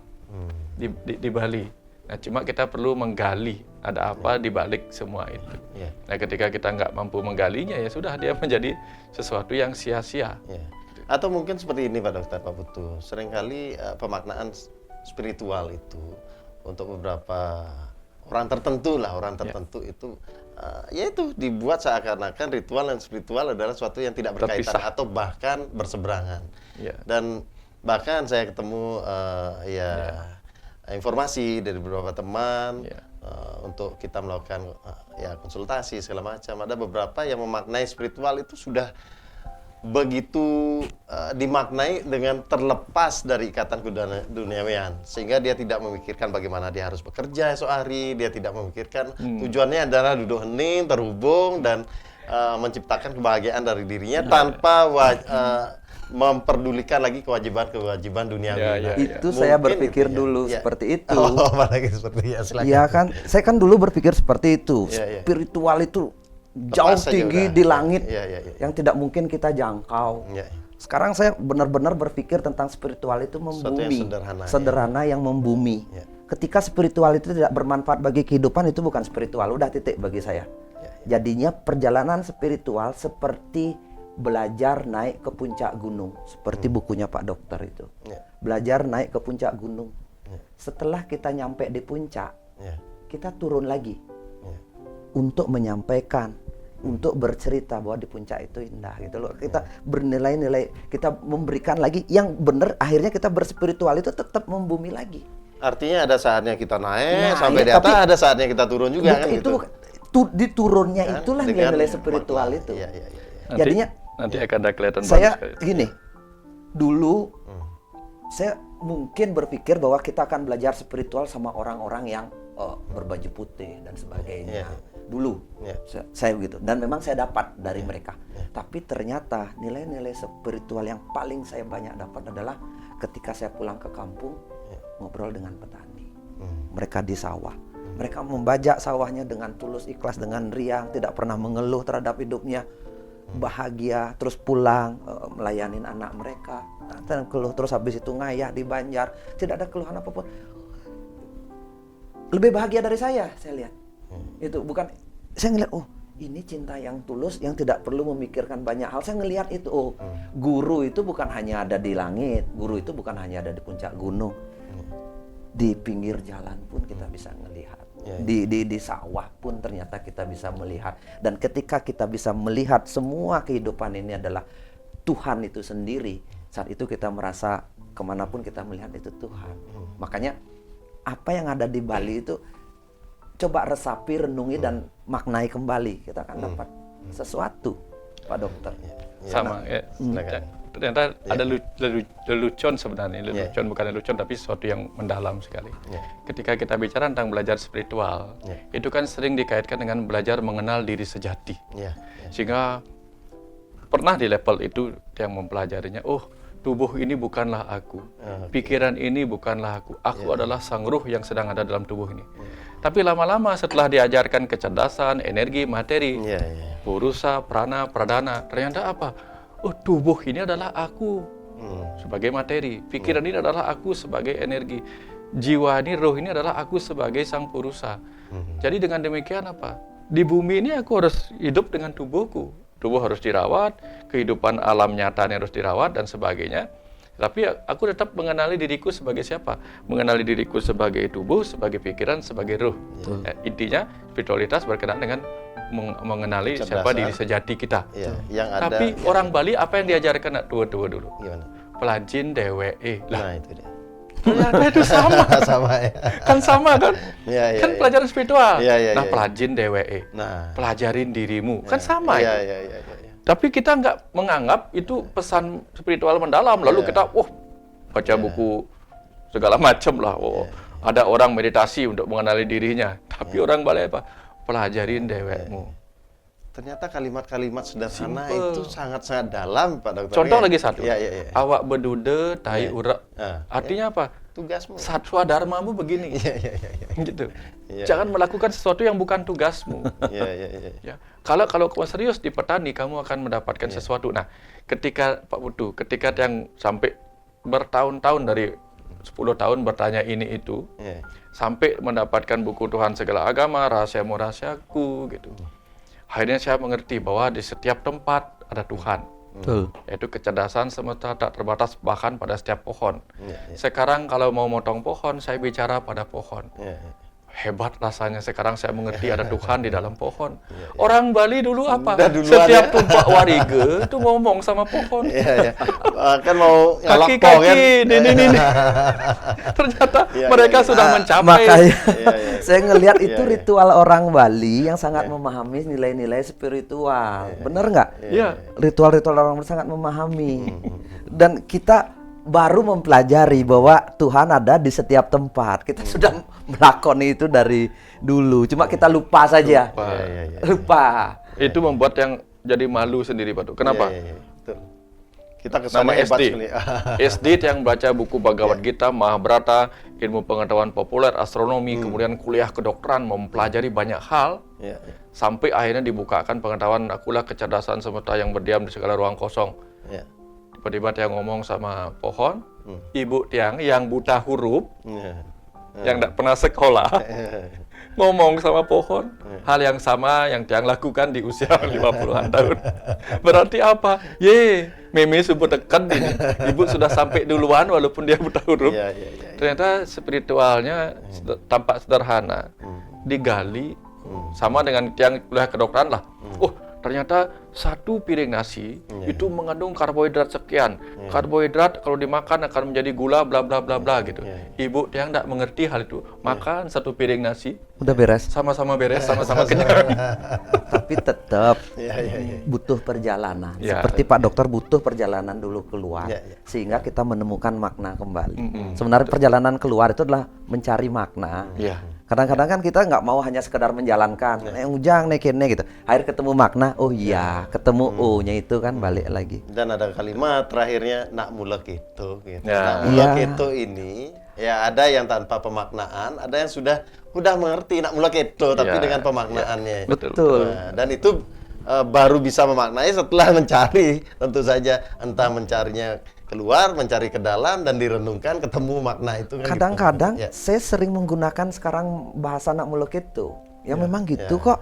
di Bali. Nah, cuma kita perlu menggali ada apa di balik semua itu. Nah, ketika kita nggak mampu menggalinya, ya sudah, dia menjadi sesuatu yang sia-sia. Atau mungkin seperti ini Pak Dokter, Pak Putu, seringkali pemaknaan spiritual itu untuk beberapa orang tertentu itu yaitu dibuat seakan-akan ritual dan spiritual adalah sesuatu yang tidak berkaitan atau bahkan berseberangan. Dan bahkan saya ketemu informasi dari beberapa teman untuk kita melakukan konsultasi segala macam, ada beberapa yang memaknai spiritual itu sudah begitu dimaknai dengan terlepas dari ikatan keduniawian, sehingga dia tidak memikirkan bagaimana dia harus bekerja esok hari, dia tidak memikirkan tujuannya adalah duduk hening, terhubung dan menciptakan kebahagiaan dari dirinya tanpa memperdulikan lagi kewajiban duniawi. Itu saya berpikir dulu seperti itu. Apalagi seperti silakan. Iya kan, saya kan dulu berpikir seperti itu. Spiritual itu jauh tinggi di langit yang tidak mungkin kita jangkau. Sekarang saya benar-benar berpikir tentang spiritual itu membumi, sederhana yang membumi. Ketika spiritual itu tidak bermanfaat bagi kehidupan, itu bukan spiritual, udah titik bagi saya. Jadinya perjalanan spiritual seperti belajar naik ke puncak gunung, seperti bukunya Pak Dokter itu. Belajar naik ke puncak gunung. Setelah kita nyampe di puncak, kita turun lagi untuk menyampaikan, untuk bercerita bahwa di puncak itu indah gitu loh. Kita bernilai-nilai, kita memberikan lagi yang benar, akhirnya kita berspiritual itu tetap membumi lagi. Artinya ada saatnya kita naik sampai di atas, ada saatnya kita turun juga kan gitu. Di turunnya itulah nilai-nilai spiritual itu. Jadinya nanti akan ada kelihatan. Saya gini, dulu saya mungkin berpikir bahwa kita akan belajar spiritual sama orang-orang yang berbaju putih dan sebagainya. Dulu saya begitu, dan memang saya dapat dari mereka. Tapi ternyata nilai-nilai spiritual yang paling saya banyak dapat adalah ketika saya pulang ke kampung ngobrol dengan petani. Mereka di sawah. Mereka membajak sawahnya dengan tulus, ikhlas, dengan riang, tidak pernah mengeluh terhadap hidupnya, bahagia, terus pulang melayanin anak mereka. Dan keluh terus habis itu ngayah di Banjar, tidak ada keluhan apapun. Lebih bahagia dari saya lihat. Itu bukan, saya ngeliat, oh ini cinta yang tulus, yang tidak perlu memikirkan banyak hal. Saya ngelihat itu, oh guru itu bukan hanya ada di langit, guru itu bukan hanya ada di puncak gunung. Di pinggir jalan pun kita bisa melihat. Di sawah pun ternyata kita bisa melihat. Dan ketika kita bisa melihat semua kehidupan ini adalah Tuhan itu sendiri, saat itu kita merasa kemanapun kita melihat itu Tuhan. Makanya apa yang ada di Bali itu coba resapi, renungi dan maknai kembali. Kita akan dapat sesuatu, Pak Dokter. Sama ya. Ternyata ada lelucon sebenarnya. Lelucon bukan lelucon tapi sesuatu yang mendalam sekali. Ketika kita bicara tentang belajar spiritual, itu kan sering dikaitkan dengan belajar mengenal diri sejati. Sehingga pernah di level itu yang mempelajarinya, oh tubuh ini bukanlah aku, pikiran ini bukanlah aku adalah sang ruh yang sedang ada dalam tubuh ini. Tapi lama-lama setelah diajarkan kecerdasan, energi, materi, purusa, prana, pradana, ternyata apa? Oh tubuh ini adalah aku sebagai materi, pikiran ini adalah aku sebagai energi, jiwa ini, roh ini adalah aku sebagai sang purusa. Jadi dengan demikian apa? Di bumi ini aku harus hidup dengan tubuhku. Tubuh harus dirawat, kehidupan alam nyatanya harus dirawat dan sebagainya. Tapi aku tetap mengenali diriku sebagai siapa? Mengenali diriku sebagai tubuh, sebagai pikiran, sebagai ruh. Intinya spiritualitas berkenaan dengan mengenali siapa diri sejati kita. Yang ada, tapi orang Bali apa yang diajarkan? Tunggu dulu. Gimana? Pelajin DWE. Nah itu dia. Ternyata itu sama. Sama ya. Kan sama kan? Kan pelajaran spiritual. Nah, pelajin DWE. Nah, pelajarin dirimu. Kan sama ya. Tapi kita nggak menganggap itu pesan spiritual mendalam. Lalu kita, baca buku segala macam lah. Ada orang meditasi untuk mengenali dirinya. Tapi orang Bali apa? Pelajarin dewekmu. Ternyata kalimat-kalimat sederhana itu sangat-sangat dalam, Pak Dokter. Contoh lagi satu. Awak bedude, tai urak. Artinya apa? Tugasmu. Satwa dharmamu begini. Gitu. Jangan melakukan sesuatu yang bukan tugasmu. Ya. Kalau kamu serius di petani, kamu akan mendapatkan sesuatu. Nah, ketika Pak Putu, ketika yang sampai bertahun-tahun dari 10 tahun bertanya ini itu, sampai mendapatkan buku Tuhan segala agama, rahasiamu rahasiaku, gitu. Akhirnya saya mengerti bahwa di setiap tempat ada Tuhan. Yaitu kecerdasan semesta tak terbatas bahkan pada setiap pohon. Sekarang kalau mau motong pohon, saya bicara pada pohon. Hebat rasanya sekarang saya mengerti ada Tuhan di dalam pohon. Orang Bali dulu apa? Setiap tumpak warige itu ngomong sama pohon. Kan mau kaki-kaki ini. Ternyata mereka sudah mencapai. Makanya saya ngelihat itu ritual orang Bali yang sangat memahami nilai-nilai spiritual. Benar nggak? Ritual-ritual orang Bali sangat memahami. Dan kita baru mempelajari bahwa Tuhan ada di setiap tempat. Kita sudah melakoni itu dari dulu. Cuma kita lupa saja. Lupa. Itu membuat yang jadi malu sendiri, Pak. Kenapa? Kita kesana hebat sekali. SD yang baca buku Bhagavad Gita, Mahabharata, ilmu pengetahuan populer, astronomi, kemudian kuliah kedokteran, mempelajari banyak hal. Sampai akhirnya dibukakan pengetahuan akulah kecerdasan semesta yang berdiam di segala ruang kosong. Tiba-tiba Tiang ngomong sama pohon, ibu Tiang yang buta huruf, yang tidak pernah sekolah, ngomong sama pohon, hal yang sama yang Tiang lakukan di usia 50-an tahun. Berarti apa? Meme sudah dekat ini. Ibu sudah sampai duluan walaupun dia buta huruf. Ternyata spiritualnya tampak sederhana, digali, sama dengan Tiang kuliah kedokteran lah. Ternyata satu piring nasi itu mengandung karbohidrat sekian. Karbohidrat kalau dimakan akan menjadi gula bla bla bla bla gitu. Ibu Tiang tidak mengerti hal itu. Makan satu piring nasi. Udah beres. Sama-sama beres, sama-sama kenyang. Tapi tetap butuh perjalanan. Seperti Pak Dokter butuh perjalanan dulu keluar. Sehingga kita menemukan makna kembali. Sebenarnya perjalanan keluar itu adalah mencari makna. Kadang-kadang kan kita nggak mau hanya sekedar menjalankan, ujang nekene gitu. Akhir ketemu makna, ketemu O-nya itu kan balik lagi. Dan ada kalimat terakhirnya nak mulak itu. Nak mulak itu ini Ya, ada yang tanpa pemaknaan, ada yang sudah mengerti nak mula keto tapi Ya, dengan pemaknaannya. Betul. Nah, dan itu baru bisa memaknai setelah mencari, tentu saja entah mencarinya keluar, mencari ke dalam dan direnungkan ketemu makna itu kan. Kadang-kadang gitu. Ya. saya sering menggunakan sekarang bahasa anak muluk itu. Ya memang gitu kok.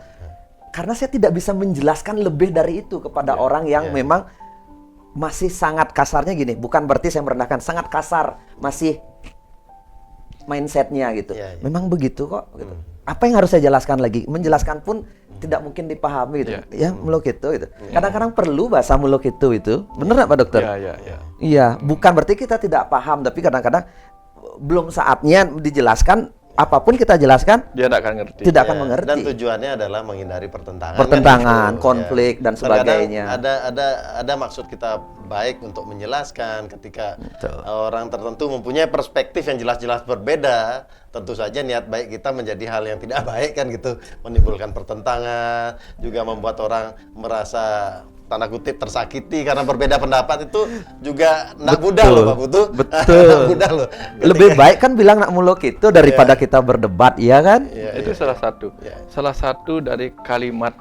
Karena saya tidak bisa menjelaskan lebih dari itu kepada orang yang memang masih sangat kasarnya gini. Bukan berarti saya merendahkan, sangat kasar, masih mindsetnya gitu. Memang begitu kok. Gitu. Apa yang harus saya jelaskan lagi? Menjelaskan pun tidak mungkin dipahami gitu. Ya muluk itu gitu. Kadang-kadang perlu bahasa muluk itu. Bener nggak Pak Dokter? Iya, bukan berarti kita tidak paham, tapi kadang-kadang belum saatnya dijelaskan. Apapun kita jelaskan, dia tidak akan ngerti. Tidak akan mengerti. Dan tujuannya adalah menghindari pertentangan. Pertentangan, kan, konflik dan sebagainya. Ada maksud kita baik untuk menjelaskan ketika orang tertentu mempunyai perspektif yang jelas-jelas berbeda. Tentu saja niat baik kita menjadi hal yang tidak baik kan gitu, menimbulkan pertentangan, juga membuat orang merasa tanda kutip tersakiti karena berbeda pendapat itu juga nak mudah loh Pak Putu. Betul. Mudah loh. Lebih baik kan bilang nak muluk itu daripada kita berdebat, ya kan? Itu salah satu. Salah satu dari kalimat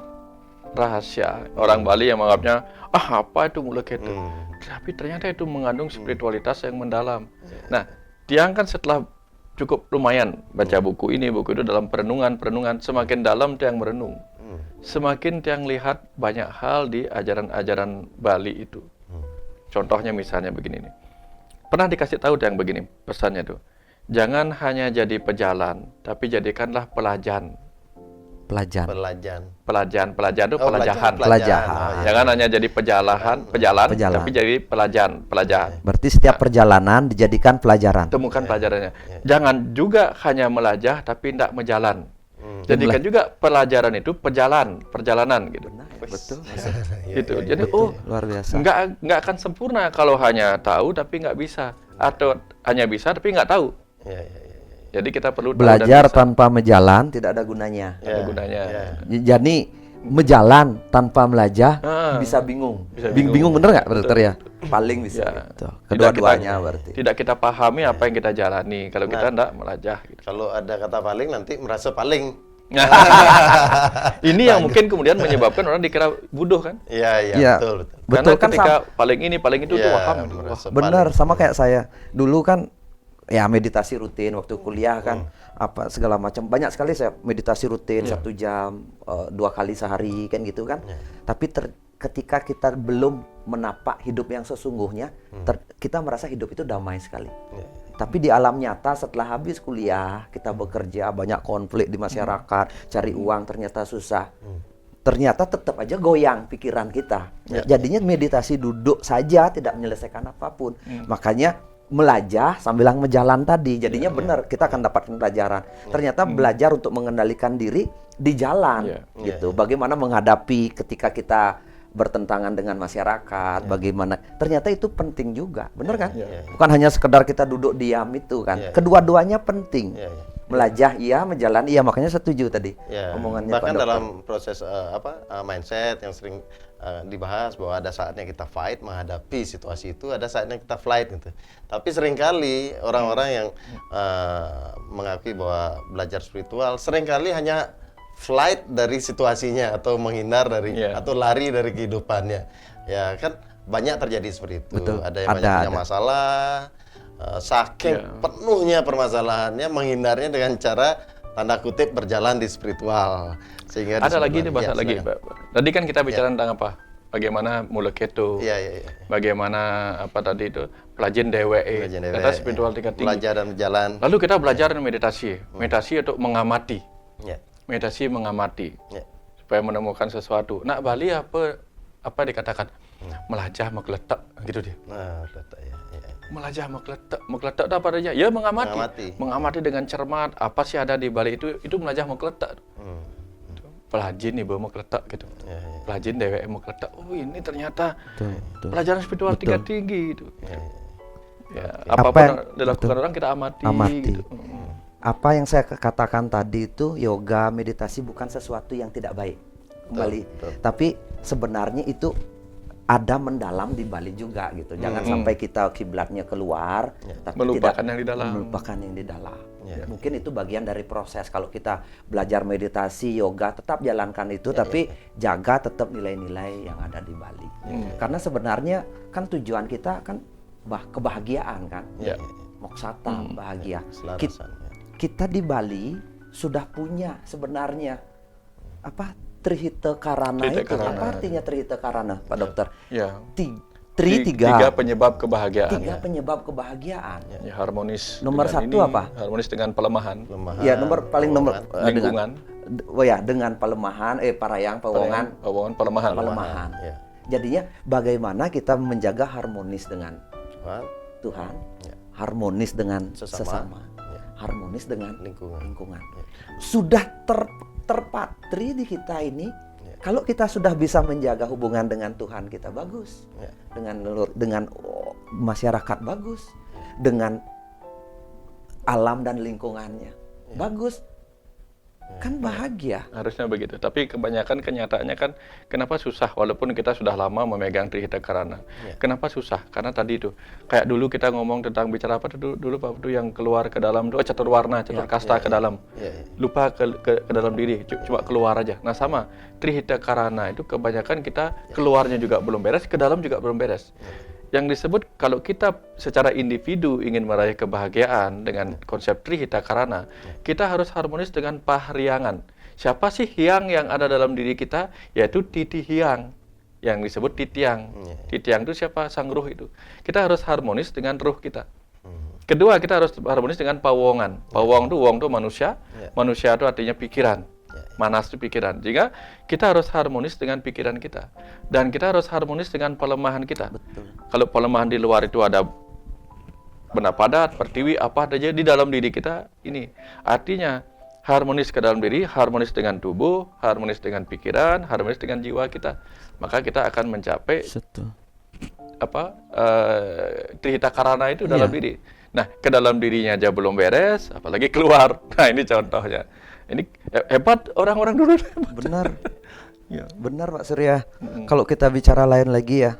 rahasia orang Bali yang menganggapnya apa itu muluk itu. Tapi ternyata itu mengandung spiritualitas yang mendalam. Nah, dia kan setelah cukup lumayan baca buku ini, buku itu dalam perenungan, semakin dalam Tiang merenung. Semakin Tiang lihat banyak hal di ajaran-ajaran Bali itu. Contohnya misalnya begini nih. Pernah dikasih tahu Tiang begini pesannya tuh. Jangan hanya jadi pejalan, tapi jadikanlah pelajan. Pelajan itu pelajahan. Pelajahan. Jangan hanya jadi pejalan, tapi jadi pelajahan. Berarti setiap perjalanan dijadikan pelajaran. Temukan pelajarannya. Jangan juga hanya melajah tapi tidak menjalan. Jadikan juga pelajaran itu perjalanan gitu. Betul. Gitu. Jadi luar biasa. Nggak akan sempurna kalau hanya tahu tapi nggak bisa, atau hanya bisa tapi nggak tahu. Jadi kita perlu belajar tanpa menjalan tidak ada gunanya. Jadi menjalan tanpa melajah bisa bingung. Bingung bener nggak Dokter ya? Paling bisa. Kedua-duanya berarti. Tidak kita pahami apa yang kita jalani kalau kita tidak melajah. Gitu. Kalau ada kata paling nanti merasa paling. Ini yang mungkin kemudian menyebabkan orang dikira bodoh kan? Iya, betul. Karena ketika paling ini paling itu tuh paham. Benar, sama kayak saya. Dulu kan ya meditasi rutin waktu kuliah kan apa segala macam, banyak sekali saya meditasi rutin 1 jam 2 kali sehari kan gitu kan. Tapi ketika kita belum menapak hidup yang sesungguhnya, kita merasa hidup itu damai sekali. Tapi di alam nyata setelah habis kuliah kita bekerja, banyak konflik di masyarakat, cari uang ternyata susah. Ternyata tetap aja goyang pikiran kita. Jadinya meditasi duduk saja tidak menyelesaikan apapun. Makanya melajah sambil menjalan tadi, jadinya benar kita akan dapatkan pelajaran. Ternyata belajar untuk mengendalikan diri di jalan, gitu. Bagaimana menghadapi ketika kita bertentangan dengan masyarakat, bagaimana. Ternyata itu penting juga, benar kan? Bukan hanya sekedar kita duduk diam itu kan. Kedua-duanya penting. Melajah menjalan makanya setuju tadi omongannya Pak Bahkan Dokter. dalam proses mindset yang sering dibahas bahwa ada saatnya kita fight menghadapi situasi itu, ada saatnya kita flight gitu. Tapi seringkali orang-orang yang mengakui bahwa belajar spiritual seringkali hanya flight dari situasinya atau menghindar dari atau lari dari kehidupannya. Ya kan banyak terjadi seperti itu. Betul. Ada yang banyak punya masalah, saking penuhnya permasalahannya menghindarinya dengan cara tanda kutip berjalan di spiritual. Sehingga ada lagi nih bahasa lagi. Tadi kan kita bicara tentang apa? Bagaimana muluk itu. Bagaimana apa tadi itu? Pelajin dewe. Kata spiritual tingkat tinggi. Belajar dan berjalan. Lalu kita belajar meditasi. Meditasi untuk mengamati. Meditasi mengamati. Supaya menemukan sesuatu. Nak Bali apa dikatakan? Melajah mekletek gitu dia. Melajah mekletek itu apa adanya? Ya mengamati dengan cermat. Apa sih ada di balik itu melajah mekletek. Pelajin nih mekletek gitu. Pelajin dewe mekletek. Oh ini ternyata pelajaran spiritual tingkat tinggi gitu. Apapun yang dilakukan orang kita amati. Gitu. Apa yang saya katakan tadi itu yoga meditasi bukan sesuatu yang tidak baik kembali. Tapi sebenarnya itu ada mendalam di Bali juga gitu. Jangan sampai kita kiblatnya keluar, tapi Melupakan tidak yang di dalam. melupakan yang di dalam. Mungkin itu bagian dari proses. Kalau kita belajar meditasi, yoga, tetap jalankan itu, tapi jaga tetap nilai-nilai yang ada di Bali. Karena sebenarnya kan tujuan kita kan kebahagiaan kan, moksata, bahagia. Kita di Bali sudah punya sebenarnya apa Trihita Karana itu. Apa artinya Trihita Karana, Pak Dokter? Ya. Tiga penyebab kebahagiaan. Tiga penyebab kebahagiaan. Ya, harmonis. Nomor dengan satu apa? Harmonis dengan pelemahan. Ya, nomor Lingkungan. dengan pelemahan, parayang, pewongan, pelemahan. Ya. Jadinya bagaimana kita menjaga harmonis dengan Tuhan, harmonis dengan sesama, harmonis dengan lingkungan. Sudah terpatri di kita ini. Kalau kita sudah bisa menjaga hubungan dengan Tuhan kita bagus, dengan masyarakat bagus, dengan alam dan lingkungannya bagus, kan bahagia. Harusnya begitu. Tapi kebanyakan kenyataannya kan kenapa susah walaupun kita sudah lama memegang Trihita Karana. Kenapa susah? Karena tadi itu kayak dulu kita ngomong tentang bicara apa dulu Pak Putu yang keluar ke dalam catur warna, catur kasta ke dalam. Lupa ke dalam diri, cuma keluar aja. Nah sama Trihita Karana itu kebanyakan kita keluarnya juga belum beres, ke dalam juga belum beres. Yang disebut kalau kita secara individu ingin meraih kebahagiaan dengan konsep Trihita Karana, kita harus harmonis dengan pahriangan. Siapa sih hyang yang ada dalam diri kita? Yaitu titi hyang, yang disebut titiang. Titiang itu siapa? Sang ruh itu. Kita harus harmonis dengan ruh kita. Kedua, kita harus harmonis dengan pawongan. Pawong itu, wong itu manusia. Manusia itu artinya pikiran. Manas itu pikiran. Jika kita harus harmonis dengan pikiran kita. Dan kita harus harmonis dengan pelemahan kita. Betul. Kalau pelemahan di luar itu ada benda padat, pertiwi, apa saja di dalam diri kita ini. Artinya harmonis ke dalam diri, harmonis dengan tubuh, harmonis dengan pikiran, harmonis dengan jiwa kita. Maka kita akan mencapai Trihita Karana itu dalam diri. Nah, ke dalam dirinya aja belum beres, apalagi keluar. Nah, ini contohnya. Ini hebat orang-orang dulu. Benar. Benar Pak Surya. Kalau kita bicara lain lagi ya,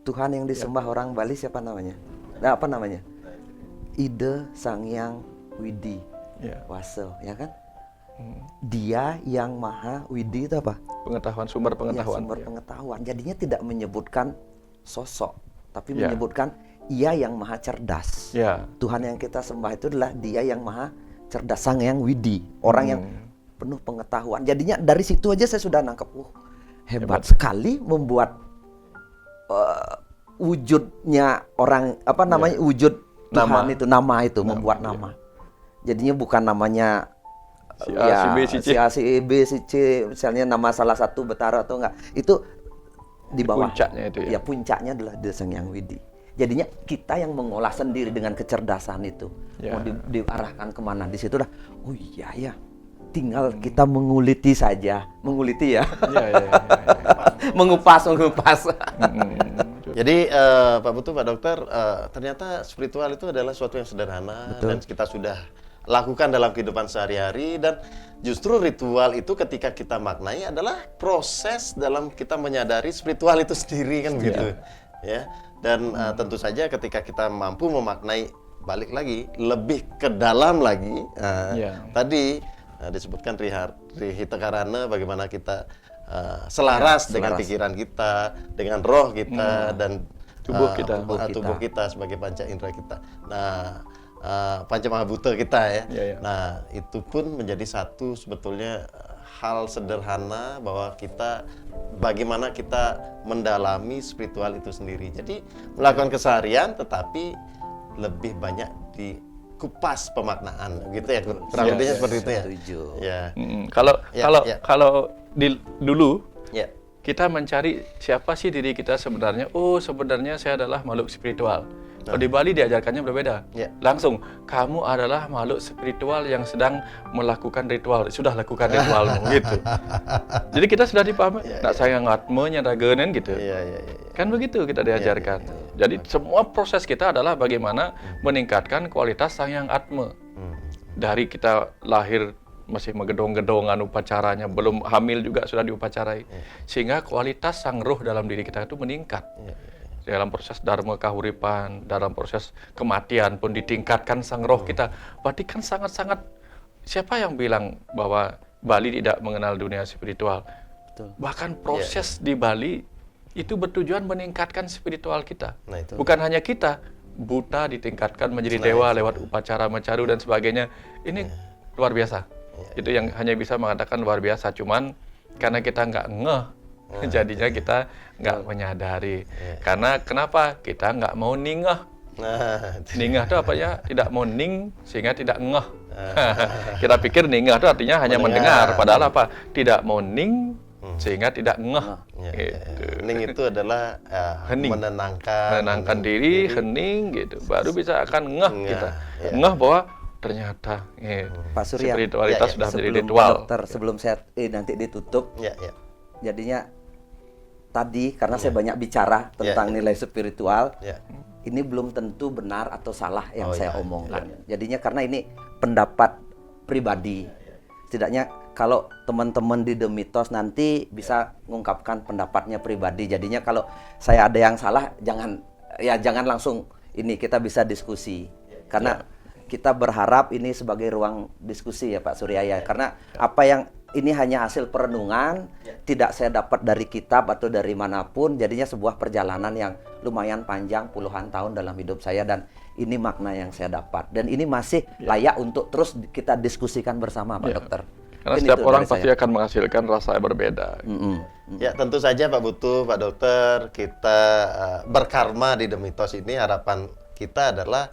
Tuhan yang disembah orang Bali siapa namanya? Nah, apa namanya? Ida Sangyang Widi Wase, ya kan? Dia yang Maha Widi itu apa? Pengetahuan, sumber pengetahuan. Sumber pengetahuan. Jadinya tidak menyebutkan sosok, tapi menyebutkan Ia yang Maha Cerdas. Tuhan yang kita sembah itu adalah Dia yang Maha Cerdas, Sang Yang Widi, orang yang penuh pengetahuan. Jadinya dari situ aja saya sudah nangkep, hebat sekali membuat wujudnya orang wujud Tuhan nama itu membuat nama. Jadinya bukan namanya si A, si B, si C, misalnya nama salah satu Betara atau enggak. Itu di bawah. Puncaknya itu ya. Puncaknya adalah Sang Yang Widi. Jadinya kita yang mengolah sendiri dengan kecerdasan itu. Mau diarahkan kemana, di situ dah. Oh iya ya, tinggal kita menguliti saja, mengupas. Jadi Pak Putu, Pak Dokter, ternyata spiritual itu adalah sesuatu yang sederhana. Dan kita sudah lakukan dalam kehidupan sehari-hari, dan justru ritual itu ketika kita maknai adalah proses dalam kita menyadari spiritual itu sendiri kan begitu. Ya. Dan tentu saja ketika kita mampu memaknai, balik lagi lebih ke dalam lagi, tadi disebutkan Trihita Karana, bagaimana kita selaras dengan pikiran kita, dengan roh kita, dan tubuh kita sebagai panca indera kita. Nah, panca mahabhuta kita ya. Nah, itu pun menjadi satu sebetulnya hal sederhana bahwa kita bagaimana kita mendalami spiritual itu sendiri. Jadi melakukan keseharian tetapi lebih banyak dikupas pemaknaan gitu ya. Kurang lebihnya seperti itu ya. Kalau dulu kita mencari siapa sih diri kita sebenarnya. Oh, sebenarnya saya adalah makhluk spiritual. Kalau di Bali diajarkannya berbeda. Langsung, kamu adalah makhluk spiritual yang sedang melakukan ritual. Sudah lakukan ritualmu gitu. Jadi kita sudah dipahami. Nak sayang atmanya raganen gitu. Kan begitu kita diajarkan. Jadi semua proses kita adalah bagaimana meningkatkan kualitas sang yang atma. Dari kita lahir masih menggedong-gedongan upacaranya, belum hamil juga sudah diupacarai. Sehingga kualitas sang roh dalam diri kita itu meningkat. Dalam proses dharma kahuripan, dalam proses kematian pun ditingkatkan sang roh kita. Berarti kan sangat-sangat, siapa yang bilang bahwa Bali tidak mengenal dunia spiritual? Betul. Bahkan proses di Bali itu bertujuan meningkatkan spiritual kita. Nah, itu. Bukan hanya kita, Buddha ditingkatkan menjadi dewa lewat upacara mencaru dan sebagainya. Ini luar biasa. Itu yang hanya bisa mengatakan luar biasa. Cuman karena kita nggak ngeh, jadinya kita nggak menyadari. Karena kenapa? Kita nggak mau ningeh. Ningeh itu apa ya? Tidak mau ning sehingga tidak ngeh. Kita pikir ningeh itu artinya hanya mendengar. Padahal apa? Tidak mau ning sehingga tidak ngeh. Gitu. Ning itu adalah Hening. menenangkan diri, hening gitu. Baru bisa akan ngeh kita. Ngeh bahwa ternyata Pak Surya, spiritualitas sudah menjadi sebelum ritual. dokter, sebelum saya nanti ditutup, jadinya tadi karena saya banyak bicara tentang nilai spiritual, ini belum tentu benar atau salah yang saya omongkan. Jadinya karena ini pendapat pribadi. Setidaknya kalau teman-teman di The Mythos nanti bisa mengungkapkan pendapatnya pribadi. Jadinya kalau saya ada yang salah, jangan langsung ini, kita bisa diskusi. Karena kita berharap ini sebagai ruang diskusi ya Pak Surya ya. Karena apa yang ini hanya hasil perenungan, tidak saya dapat dari kitab atau dari manapun. Jadinya sebuah perjalanan yang lumayan panjang, puluhan tahun dalam hidup saya, dan ini makna yang saya dapat. Dan ini masih layak untuk terus kita diskusikan bersama Pak Dokter. Karena setiap orang pasti akan menghasilkan rasa yang berbeda. Ya tentu saja Pak Butuh, Pak Dokter, kita berkarma di The Mythos ini, harapan kita adalah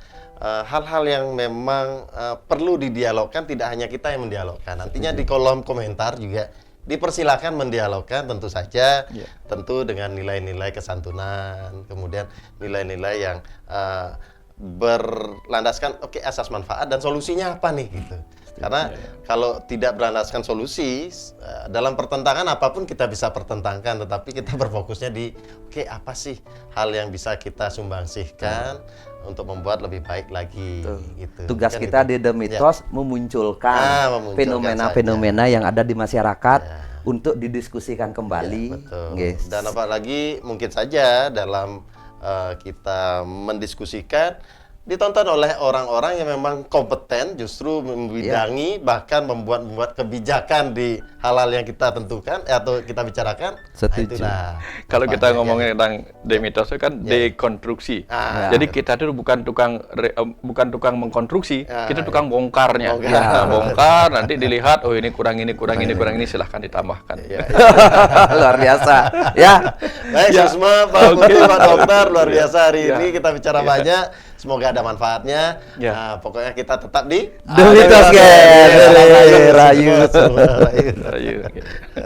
hal-hal yang memang perlu didialogkan, tidak hanya kita yang mendialogkan. Nantinya di kolom komentar juga dipersilakan mendialogkan, tentu saja, tentu dengan nilai-nilai kesantunan, kemudian nilai-nilai yang berlandaskan asas manfaat dan solusinya apa nih gitu. Karena kalau tidak berlandaskan solusi, dalam pertentangan apapun kita bisa pertentangkan, tetapi kita berfokusnya di apa sih hal yang bisa kita sumbangsihkan untuk membuat lebih baik lagi. Gitu. Tugas kita di The Mythos memunculkan fenomena-fenomena yang ada di masyarakat untuk didiskusikan kembali. Dan apalagi mungkin saja dalam kita mendiskusikan, ditonton oleh orang-orang yang memang kompeten, justru membidangi, bahkan membuat kebijakan di hal-hal yang kita tentukan atau kita bicarakan. Setuju. Kalau kita ngomongin tentang The Mythos itu kan dekonstruksi. Jadi kita itu bukan tukang mengkonstruksi, kita tukang bongkarnya. Bongkar, nanti dilihat, oh ini kurang ini, silahkan ditambahkan. Luar biasa. Baik, semua Pak Putih, Pak Dokter, luar biasa hari ini kita bicara banyak. Semoga ada manfaatnya. Pokoknya kita tetap di The Mythos, Rayu.